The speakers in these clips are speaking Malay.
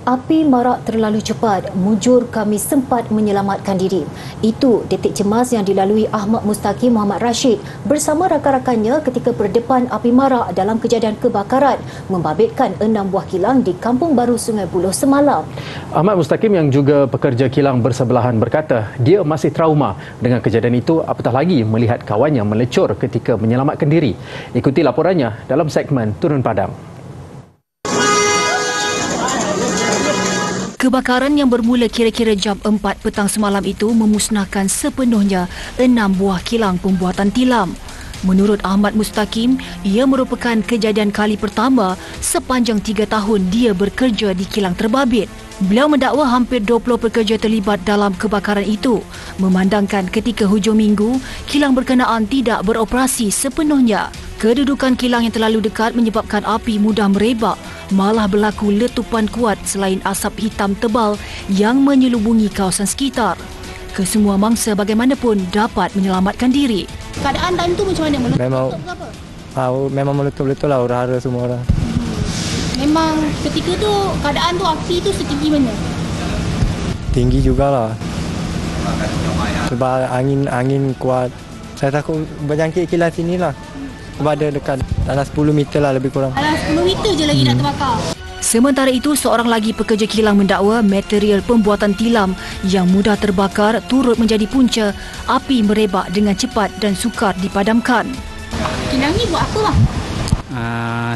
Api marak terlalu cepat, mujur kami sempat menyelamatkan diri. Itu detik cemas yang dilalui Ahmad Mustaqim Muhammad Rashid bersama rakan-rakannya ketika berdepan api marak dalam kejadian kebakaran membabitkan 6 buah kilang di Kampung Baru Sungai Buloh semalam. Ahmad Mustaqim yang juga pekerja kilang bersebelahan berkata dia masih trauma dengan kejadian itu, apatah lagi melihat kawannya melecur ketika menyelamatkan diri. Ikuti laporannya dalam segmen Turun Padang. Kebakaran yang bermula kira-kira jam 4 petang semalam itu memusnahkan sepenuhnya 6 buah kilang pembuatan tilam. Menurut Ahmad Mustaqim, ia merupakan kejadian kali pertama sepanjang 3 tahun dia bekerja di kilang terbabit. Beliau mendakwa hampir 20 pekerja terlibat dalam kebakaran itu, memandangkan ketika hujung minggu, kilang berkenaan tidak beroperasi sepenuhnya. Kedudukan kilang yang terlalu dekat menyebabkan api mudah merebak, malah berlaku letupan kuat selain asap hitam tebal yang menyelubungi kawasan sekitar. Kesemua mangsa bagaimanapun dapat menyelamatkan diri. Keadaan time tu macam mana? Memang meletup-letup lah, hura-hara semua orang. Memang ketika tu keadaan tu api tu setinggi mana? Tinggi jugalah. Sebab angin kuat. Saya takut berjangkit kilang sini lah. Sebab ada dekat dalam 10 meter lah lebih kurang. Dalam 10 meter je lagi nak terbakar. Sementara itu, seorang lagi pekerja kilang mendakwa material pembuatan tilam yang mudah terbakar turut menjadi punca api merebak dengan cepat dan sukar dipadamkan. Kilang ni buat apa lah?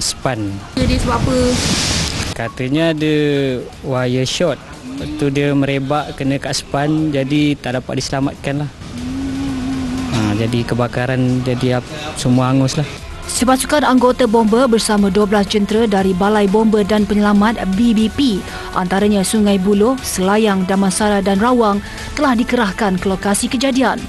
Span. Dia sebab apa? Katanya ada wire short. Lepas tu dia merebak kena kat span, jadi tak dapat diselamatkan lah. Jadi kebakaran, jadi semua hangus lah. Sepasukan anggota bomba bersama 12 jentera dari Balai Bomba dan Penyelamat BBP, antaranya Sungai Buloh, Selayang, Damansara dan Rawang telah dikerahkan ke lokasi kejadian.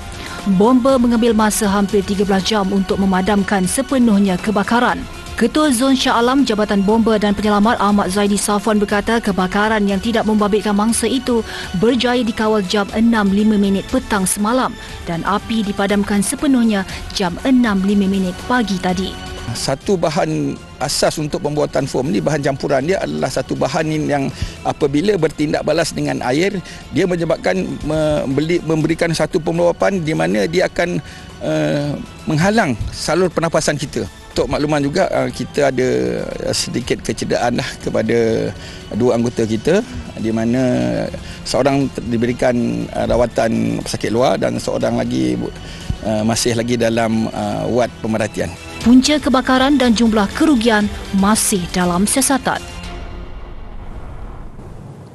Bomba mengambil masa hampir 13 jam untuk memadamkan sepenuhnya kebakaran. Ketua Zon Shah Alam Jabatan Bomba dan Penyelamat Ahmad Zaidi Safwan berkata kebakaran yang tidak membabitkan mangsa itu berjaya dikawal jam 6.05 petang semalam dan api dipadamkan sepenuhnya jam 6.05 pagi tadi. Satu bahan asas untuk pembuatan foam ni, bahan campuran dia adalah satu bahan yang apabila bertindak balas dengan air, dia menyebabkan memberikan satu pemeluapan di mana dia akan menghalang salur pernafasan kita. Untuk makluman juga, kita ada sedikit kecederaan kepada 2 anggota kita, di mana seorang diberikan rawatan pesakit luar dan seorang lagi masih lagi dalam wad pemerhatian. Punca kebakaran dan jumlah kerugian masih dalam siasatan.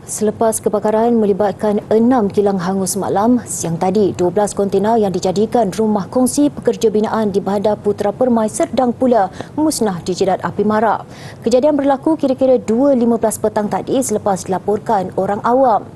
Selepas kebakaran melibatkan 6 kilang hangus malam, siang tadi 12 kontena yang dijadikan rumah kongsi pekerja binaan di Bandar Putra Permai Serdang pula musnah dijerat api marak. Kejadian berlaku kira-kira 2.15 petang tadi selepas dilaporkan orang awam.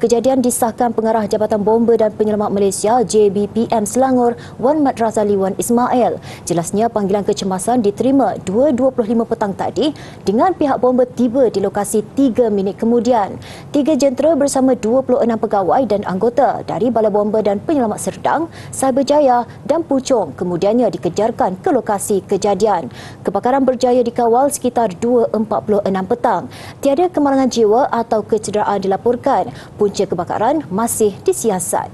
Kejadian disahkan Pengarah Jabatan Bomba dan Penyelamat Malaysia JBPM Selangor Wan Mat Razali Wan Ismail. Jelasnya panggilan kecemasan diterima 2.25 petang tadi dengan pihak bomba tiba di lokasi 3 minit kemudian. 3 jentera bersama 26 pegawai dan anggota dari Balai Bomba dan Penyelamat Serdang, Cyberjaya dan Puchong kemudiannya dikejarkan ke lokasi kejadian. Kebakaran berjaya dikawal sekitar 2.46 petang. Tiada kemalangan jiwa atau kecederaan dilaporkan. Punca kebakaran masih disiasat.